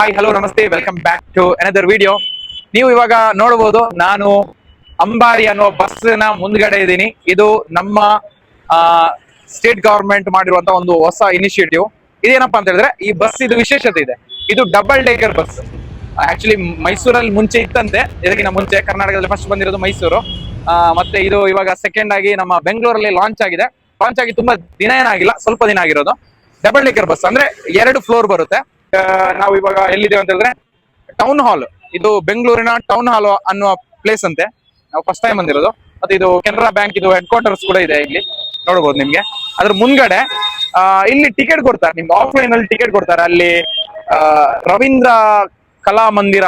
Hi hello ನಮಸ್ತೆ, welcome back to another video. ನೀವು ಇವಾಗ ನೋಡಬಹುದು, ನಾನು ಅಂಬಾರಿ ಅನ್ನೋ ಬಸ್ ನ ಮುಂದ್ಗಡೆ ಇದ್ದೀನಿ. ಇದು ನಮ್ಮ ಸ್ಟೇಟ್ ಗವರ್ಮೆಂಟ್ ಮಾಡಿರುವಂತ ಒಂದು ಹೊಸ ಇನಿಷಿಯೇಟಿವ್. ಇದೇನಪ್ಪಾ ಅಂತ ಹೇಳಿದ್ರೆ, ಈ ಬಸ್ ಇದು ವಿಶೇಷತೆ ಇದೆ. ಇದು ಡಬಲ್ ಡೇಕರ್ ಬಸ್. ಆಕ್ಚುಲಿ ಮೈಸೂರಲ್ಲಿ ಮುಂಚೆ ಇತ್ತಂತೆ, ಇದಕ್ಕಿಂತ ಮುಂಚೆ ಕರ್ನಾಟಕದಲ್ಲಿ ಫಸ್ಟ್ ಬಂದಿರೋದು ಮೈಸೂರು. ಮತ್ತೆ ಇದು ಇವಾಗ ಸೆಕೆಂಡ್ ಆಗಿ ನಮ್ಮ ಬೆಂಗಳೂರಲ್ಲಿ ಲಾಂಚ್ ಆಗಿದೆ. ಲಾಂಚ್ ಆಗಿ ತುಂಬಾ ದಿನ ಏನಾಗಿಲ್ಲ, ಸ್ವಲ್ಪ ದಿನ ಆಗಿರೋದು. ಡಬಲ್ ಡೇಕರ್ ಬಸ್ ಅಂದ್ರೆ 2 ಫ್ಲೋರ್ ಬರುತ್ತೆ. ನಾವು ಇವಾಗ ಎಲ್ಲಿದ್ದೇವೆ ಅಂತ ಹೇಳಿದ್ರೆ ಟೌನ್ ಹಾಲ್. ಇದು ಬೆಂಗಳೂರಿನ ಟೌನ್ ಹಾಲ್ ಅನ್ನುವ ಪ್ಲೇಸ್ ಅಂತೆ. ನಾವು ಫಸ್ಟ್ ಟೈಮ್ ಬಂದಿರೋದು. ಮತ್ತೆ ಇದು ಕೆನರಾ ಬ್ಯಾಂಕ್ ಇದು ಹೆಡ್ ಕ್ವಾರ್ಟರ್ಸ್ ಕೂಡ ಇದೆ, ಇಲ್ಲಿ ನೋಡಬಹುದು ನಿಮ್ಗೆ. ಅದ್ರ ಮುಂದ್ಗಡೆ ಇಲ್ಲಿ ಟಿಕೆಟ್ ಕೊಡ್ತಾರೆ, ನಿಮ್ಗೆ ಆಫ್ಲೈನ್ ಅಲ್ಲಿ ಟಿಕೆಟ್ ಕೊಡ್ತಾರೆ. ಅಲ್ಲಿ ರವೀಂದ್ರ ಕಲಾ ಮಂದಿರ,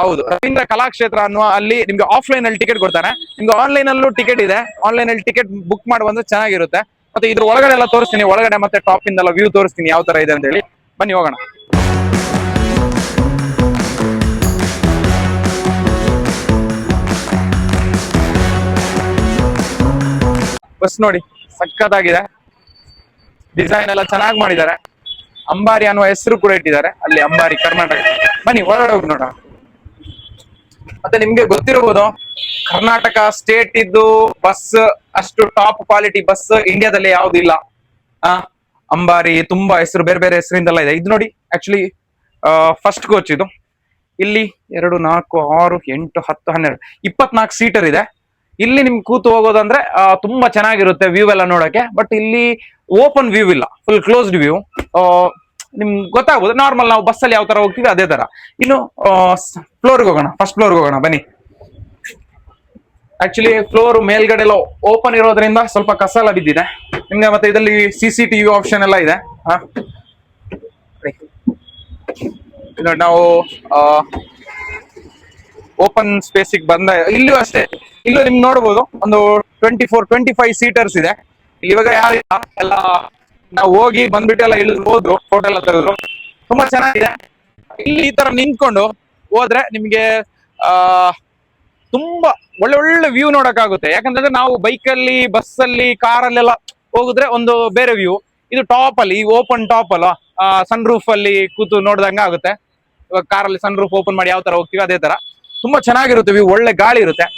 ಹೌದು, ರವೀಂದ್ರ ಕಲಾಕ್ಷೇತ್ರ ಅನ್ನುವ ಅಲ್ಲಿ ನಿಮ್ಗೆ ಆಫ್ಲೈನ್ ಅಲ್ಲಿ ಟಿಕೆಟ್ ಕೊಡ್ತಾರೆ. ನಿಮ್ಗೆ ಆನ್ಲೈನ್ ಅಲ್ಲೂ ಟಿಕೆಟ್ ಇದೆ. ಆನ್ಲೈನ್ ಅಲ್ಲಿ ಟಿಕೆಟ್ ಬುಕ್ ಮಾಡುವಂದ್ರೆ ಚೆನ್ನಾಗಿರುತ್ತೆ. ಮತ್ತೆ ಇದ್ರ ಒಳಗಡೆ ಎಲ್ಲ ತೋರಿಸ್ತೀನಿ, ಒಳಗಡೆ ಮತ್ತೆ ಟಾಪ್ ಇಂದೆಲ್ಲ ವ್ಯೂ ತೋರಿಸ್ತೀನಿ ಯಾವ ತರ ಇದೆ ಅಂತ ಹೇಳಿ. ಬನ್ನಿ ಹೋಗೋಣ. ಬಸ್ ನೋಡಿ, ಸಕ್ಕತ್ತಾಗಿದೆ. ಡಿಸೈನ್ ಎಲ್ಲ ಚೆನ್ನಾಗಿ ಮಾಡಿದ್ದಾರೆ. ಅಂಬಾರಿ ಅನ್ನುವ ಹೆಸರು ಕೂಡ ಇಟ್ಟಿದ್ದಾರೆ ಅಲ್ಲಿ, ಅಂಬಾರಿ ಕರ್ನಾಟಕ. ಬನ್ನಿ ಒಳಗಡೆ ಹೋಗಿ ನೋಡೋಣ. ಮತ್ತೆ ನಿಮ್ಗೆ ಗೊತ್ತಿರಬಹುದು, ಕರ್ನಾಟಕ ಸ್ಟೇಟ್ ಇದ್ದು ಬಸ್ ಅಷ್ಟು ಟಾಪ್ ಕ್ವಾಲಿಟಿ ಬಸ್ ಇಂಡಿಯಾದಲ್ಲಿ ಯಾವ್ದಿಲ್ಲ. ಅಂಬಾರಿ ತುಂಬಾ ಹೆಸರು, ಬೇರೆ ಬೇರೆ ಹೆಸರಿಂದೆಲ್ಲ ಇದೆ. ಇದು ನೋಡಿ, ಆಕ್ಚುಲಿ ಫಸ್ಟ್ ಕೋಚ್ ಇದು. ಇಲ್ಲಿ 2, 4, 6, 8, 10, 12, 24 ಸೀಟರ್ ಇದೆ. ಇಲ್ಲಿ ನಿಮ್ಗೆ ಕೂತು ಹೋಗೋದಂದ್ರೆ ತುಂಬಾ ಚೆನ್ನಾಗಿರುತ್ತೆ ವ್ಯೂ ಎಲ್ಲ ನೋಡಕ್ಕೆ. ಬಟ್ ಇಲ್ಲಿ ಓಪನ್ ವ್ಯೂ ಇಲ್ಲ, ಫುಲ್ ಕ್ಲೋಸ್ಡ್ ವ್ಯೂ. ನಿಮ್ಗೆ ಗೊತ್ತಾಗ್ಬೋದು, ನಾರ್ಮಲ್ ನಾವು ಬಸ್ಸಲ್ಲಿ ಯಾವ ತರ ಹೋಗ್ತೀವಿ ಅದೇ ತರ. ಇನ್ನು ಫ್ಲೋರ್ಗೆ ಹೋಗೋಣ, ಫಸ್ಟ್ ಫ್ಲೋರ್ಗೆ ಹೋಗೋಣ ಬನ್ನಿ. ಆಕ್ಚುಲಿ ಫ್ಲೋರ್ ಮೇಲ್ಗಡೆ ಎಲ್ಲ ಓಪನ್ ಇರೋದ್ರಿಂದ ಸ್ವಲ್ಪ ಕಸ ಎಲ್ಲ ಬಿದ್ದಿದೆ ನಿಮ್ಗೆ. ಮತ್ತೆ ಇದರಲ್ಲಿ CCTV ಆಪ್ಷನ್ ಎಲ್ಲ ಇದೆ. ನಾವು ಓಪನ್ ಸ್ಪೇಸಿಗೆ ಬಂದ, ಇಲ್ಲೂ ಅಷ್ಟೇ. ಇಲ್ಲೂ ನಿಮ್ಗೆ ನೋಡ್ಬೋದು, ಒಂದು 24-25 ಸೀಟರ್ಸ್ ಇದೆ. ಇಲ್ಲಿ ಇವಾಗ ಯಾರಿಲ್ಲ, ಎಲ್ಲ ನಾವು ಹೋಗಿ ಬಂದ್ಬಿಟ್ಟು ಎಲ್ಲ ಇಲ್ಲಿ ಹೋದ್ರು, ಫೋಟೋ ಎಲ್ಲ ತೆಗೆದ್ರು. ತುಂಬಾ ಚೆನ್ನಾಗಿದೆ. ಇಲ್ಲಿ ಈ ತರ ನಿಂತ್ಕೊಂಡು ಹೋದ್ರೆ ನಿಮ್ಗೆ ತುಂಬಾ ಒಳ್ಳೆ ಒಳ್ಳೆ ವ್ಯೂ ನೋಡಕ್ಕಾಗುತ್ತೆ. ಯಾಕಂತಂದ್ರೆ ನಾವು ಬೈಕಲ್ಲಿ, ಬಸ್ಸಲ್ಲಿ, ಕಾರಲ್ಲೆಲ್ಲ ಹೋಗಿದ್ರೆ ಒಂದು ಬೇರೆ ವ್ಯೂ. ಇದು ಟಾಪ್ ಅಲ್ಲಿ, ಓಪನ್ ಟಾಪ್ ಅಲ್ಲ, ಸನ್ ರೂಫ್ ಅಲ್ಲಿ ಕೂತು ನೋಡ್ದಂಗ ಆಗುತ್ತೆ. ಇವಾಗ ಕಾರಲ್ಲಿ ಸನ್ ರೂಫ್ ಓಪನ್ ಮಾಡಿ ಯಾವ ತರ ಹೋಗ್ತೀವಿ ಅದೇ ತರ ತುಂಬಾ ಚೆನ್ನಾಗಿರುತ್ತೆ ವ್ಯೂ, ಒಳ್ಳೆ ಗಾಳಿ ಇರುತ್ತೆ.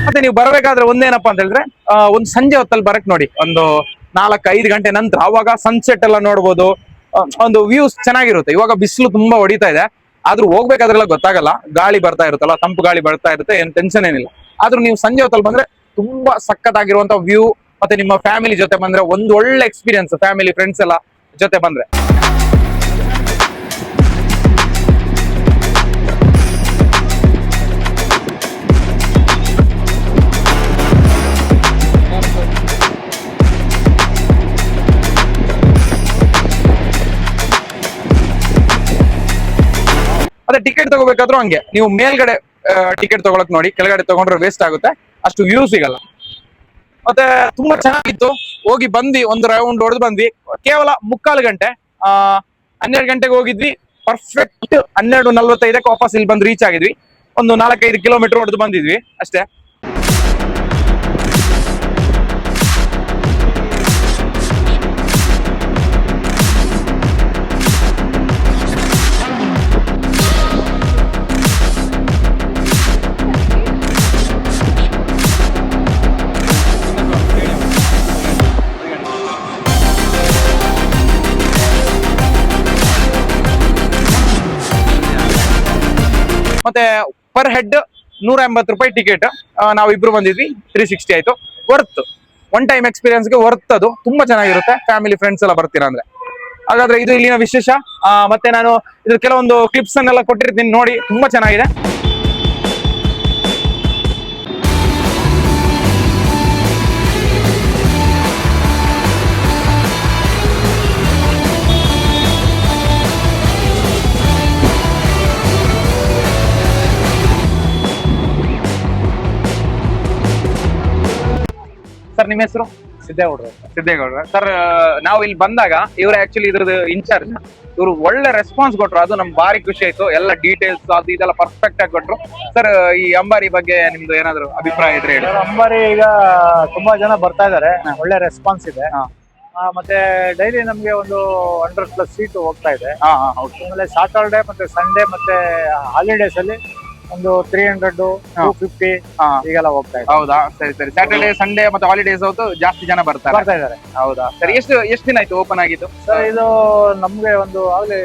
ಮತ್ತೆ ನೀವು ಬರಬೇಕಾದ್ರೆ ಒಂದೇನಪ್ಪಾ ಅಂತ ಹೇಳಿದ್ರೆ, ಒಂದು ಸಂಜೆ ಹೊತ್ತಲ್ಲಿ ಬರಕ್ ನೋಡಿ, ಒಂದು 4-5 ಗಂಟೆ ನಂತರ, ಅವಾಗ ಸನ್ಸೆಟ್ ಎಲ್ಲ ನೋಡ್ಬೋದು. ಒಂದು ವ್ಯೂಸ್ ಚೆನ್ನಾಗಿರುತ್ತೆ. ಇವಾಗ ಬಿಸಿಲು ತುಂಬಾ ಹೊಡಿತಾ ಇದೆ, ಆದ್ರೂ ಹೋಗ್ಬೇಕಾದ್ರೆಲ್ಲ ಗೊತ್ತಾಗಲ್ಲ. ಗಾಳಿ ಬರ್ತಾ ಇರುತ್ತಲ್ಲ, ತಂಪು ಗಾಳಿ ಬರ್ತಾ ಇರುತ್ತೆ, ಏನ್ ಟೆನ್ಷನ್ ಏನಿಲ್ಲ. ಆದ್ರೂ ನೀವು ಸಂಜೆ ಹೊತ್ತಲ್ಲಿ ಬಂದ್ರೆ ತುಂಬಾ ಸಖತ್ತಾಗಿರುವಂತ ವ್ಯೂ. ಮತ್ತೆ ನಿಮ್ಮ ಫ್ಯಾಮಿಲಿ ಜೊತೆ ಬಂದ್ರೆ ಒಂದು ಒಳ್ಳೆ ಎಕ್ಸ್ಪೀರಿಯನ್ಸ್, ಫ್ಯಾಮಿಲಿ ಫ್ರೆಂಡ್ಸ್ ಎಲ್ಲ ಜೊತೆ ಬಂದ್ರೆ. ಅದೇ ಟಿಕೆಟ್ ತಗೋಬೇಕಾದ್ರೂ ಹಂಗೆ, ನೀವು ಮೇಲ್ಗಡೆ ಟಿಕೆಟ್ ತಗೊಳಕ್ ನೋಡಿ, ಕೆಳಗಡೆ ತಗೊಂಡ್ರೆ ವೇಸ್ಟ್ ಆಗುತ್ತೆ, ಅಷ್ಟು ವ್ಯೂ ಸಿಗಲ್ಲ. ಮತ್ತೆ ತುಂಬಾ ಚೆನ್ನಾಗಿತ್ತು. ಹೋಗಿ ಬಂದ್ವಿ, ಒಂದು ರೌಂಡ್ ಹೊಡೆದು ಬಂದ್ವಿ. ಕೇವಲ 3/4 ಗಂಟೆ. 12 ಗಂಟೆಗೆ ಹೋಗಿದ್ವಿ, ಪರ್ಫೆಕ್ಟ್ 12:45 ವಾಪಸ್ ಇಲ್ಲಿ ಬಂದು ರೀಚ್ ಆಗಿದ್ವಿ. ಒಂದು 4-5 ಕಿಲೋಮೀಟರ್ ಹೊಡೆದು ಬಂದಿದ್ವಿ ಅಷ್ಟೇ. ಮತ್ತೆ ಪರ್ ಹೆಡ್ 180 ರೂಪಾಯಿ ಟಿಕೆಟ್. ನಾವು ಇಬ್ರು ಬಂದಿದ್ವಿ, 360 ಆಯ್ತು. ವರ್ತ್, ಒನ್ ಟೈಮ್ ಎಕ್ಸ್ಪೀರಿಯನ್ಸ್ಗೆ ವರ್ತ್. ಅದು ತುಂಬಾ ಚೆನ್ನಾಗಿರುತ್ತೆ, ಫ್ಯಾಮಿಲಿ ಫ್ರೆಂಡ್ಸ್ ಎಲ್ಲ ಬರ್ತೀರಾ ಅಂದ್ರೆ. ಹಾಗಾದ್ರೆ ಇದು ಇಲ್ಲಿನ ವಿಶೇಷ. ಮತ್ತೆ ನಾನು ಇದ್ರ ಕೆಲವೊಂದು ಕ್ಲಿಪ್ಸ್ ಅನ್ನೆಲ್ಲ ಕೊಟ್ಟಿರ್ತೀನಿ ನೋಡಿ, ತುಂಬಾ ಚೆನ್ನಾಗಿದೆ. ಸರ್ ನಿಮ್ಮ ಹೆಸರು? ಸಿದ್ದೇಗೌಡರು. ಸಿದ್ದೇಗೌಡ್ರ. ಸರ್ ನಾವು ಇಲ್ಲಿ ಬಂದಾಗ ಇವ್ರು ಆಕ್ಚುಲಿ ಇದ್ರದ್ದು ಇನ್ಚಾರ್ಜ್. ಇವ್ರು ಒಳ್ಳೆ ರೆಸ್ಪಾನ್ಸ್ ಕೊಟ್ರು, ಅದು ನಮ್ಗೆ ಭಾರಿ ಖುಷಿ ಆಯ್ತು. ಎಲ್ಲ ಡೀಟೇಲ್ಸ್ ಅದು ಇದೆಲ್ಲ ಪರ್ಫೆಕ್ಟ್ ಆಗಿ ಕೊಟ್ರು. ಸರ್ ಈ ಅಂಬಾರಿ ಬಗ್ಗೆ ನಿಮ್ದು ಏನಾದ್ರು ಅಭಿಪ್ರಾಯ ಇದ್ರೆ ಹೇಳಿ. ಅಂಬಾರಿ ಈಗ ತುಂಬಾ ಜನ ಬರ್ತಾ ಇದಾರೆ, ಒಳ್ಳೆ ರೆಸ್ಪಾನ್ಸ್ ಇದೆ. ಮತ್ತೆ ಡೈಲಿ ನಮ್ಗೆ ಒಂದು 100+ ಸೀಟ್ ಹೋಗ್ತಾ ಇದೆ. ಆಮೇಲೆ ಸಾಟರ್ಡೆ ಮತ್ತೆ ಸಂಡೇ ಮತ್ತೆ ಹಾಲಿಡೇಸ್ ಅಲ್ಲಿ ಒಂದು 300 250 ಈಗೆಲ್ಲ ಹೋಗ್ತಾ ಇದೆ. ಹೌದಾ, ಸರಿ ಸರಿ. ಸ್ಯಾಟರ್ಡೆ ಸಂಡೇ ಮತ್ತೆ ಹಾಲಿಡೇಸ್ ಹೊತ್ತು ಜಾಸ್ತಿ ಜನ ಬರ್ತಾ ಇದಾರೆ. ಹೌದಾ ಸರಿ. ಎಷ್ಟು ದಿನ ಆಯ್ತು ಓಪನ್ ಆಗಿದ್ದು ಸರ್? ಇದು ನಮ್ಗೆ ಒಂದು ಆಗ್ಲೇ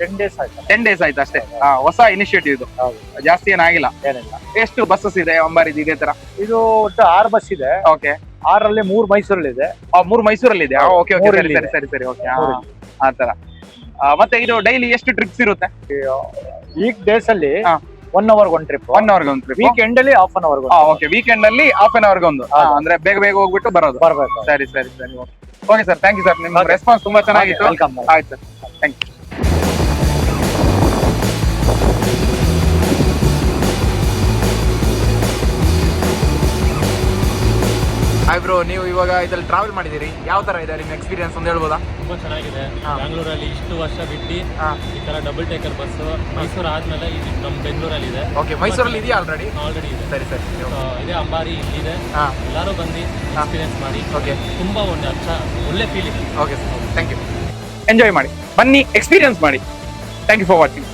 10 days ಆಯ್ತು. 10 days ಆಯ್ತು ಅಷ್ಟೇ. ಹೊಸ ಇನಿಷಿಯೇಟಿವ್ ಇದು, ಜಾಸ್ತಿ ಏನಾಗಿಲ್ಲ. ಏನಿಲ್ಲ. ಎಷ್ಟು ಬಸ್ಸಸ್ ಇದೆ ಅಂಬಾರಿದು ಇದೇ ತರ? ಇದು ಒಟ್ಟು 6 ಬಸ್ ಇದೆ. ಓಕೆ. 6ರಲ್ಲಿ 3 ಮೈಸೂರಲ್ಲಿ ಇದೆ. 3 ಮೈಸೂರಲ್ಲಿ ಇದೆ. ಓಕೆ ಓಕೆ, ಸರಿ ಸರಿ ಸರಿ ಸರಿ. ಓಕೆ, ಆ ತರ. ಮತ್ತೆ ಇದು ಡೈಲಿ ಎಷ್ಟು ಟ್ರಿಪ್ಸ್ ಇರುತ್ತೆ? ವೀಕ್ ಡೇಸ್ ಅಲ್ಲಿ 1 hour ಒಂದು ಟ್ರಿಪ್. 1 hour ಒಂದು ಟ್ರಿಪ್. ವೀಕೆಂಡ್ ಅಲ್ಲಿ half an hour. Okay, weekend ಅಲ್ಲಿ half an hour ಒಂದು, ಅಂದ್ರೆ ಬೇಗ ಬೇಗ ಹೋಗ್ಬಿಟ್ಟು ಬರೋದು. ಬರ್ಬೇಕು. ಸರಿ ಸರಿ ಸರಿ. Okay sir, thank you sir. ನಿಮ್ಮ ರೆಸ್ಪಾನ್ಸ್ ತುಂಬಾ ಚೆನ್ನಾಗಿತ್ತು. ವೆಲ್ಕಮ್. ಆಯ್ತು sir, thank you. Hi bro, ನೀವು ಇವಾಗ ಇದ್ರಲ್ಲಿ ಟ್ರಾವೆಲ್ ಮಾಡಿದಿರಿ, ಯಾವ ತರ ಇದೆ ನಿಮ್ಮ ಎಕ್ಸ್ಪೀರಿಯನ್ಸ್ ಅಂತ ಹೇಳ್ಬೋದಾ? ತುಂಬಾ ಚೆನ್ನಾಗಿದೆ. ಬ್ಯಾಂಗ್ಳೂರಲ್ಲಿ ಇಷ್ಟು ವರ್ಷ ಬಿಟ್ಟು ಈ ತರ ಡಬಲ್ ಟೇಕರ್ ಬಸ್ ಮೈಸೂರು ಆದ್ಮೇಲೆ ಇದು ನಮ್ಮ ಬೆಂಗಳೂರಲ್ಲಿ ಇದೆ. ಓಕೆ, ಮೈಸೂರಲ್ಲಿ ಇದೆಯಾ ಆಲ್ರೆಡಿ? ಆಲ್ರೆಡಿ ಇದೆ. ಸರಿ ಸರಿ. ಇದೇ ಅಂಬಾರಿ ಇಲ್ಲಿದೆ. ಎಲ್ಲರೂ ಬಂದು ಎಕ್ಸ್ಪೀರಿಯನ್ಸ್ ಮಾಡಿ. ಓಕೆ, ತುಂಬಾ ಒಳ್ಳೆ feeling. Okay sir, thank you. Enjoy ಮಾಡಿ, ಬನ್ನಿ, ಎಕ್ಸ್ಪೀರಿಯನ್ಸ್ ಮಾಡಿ. Thank you for watching.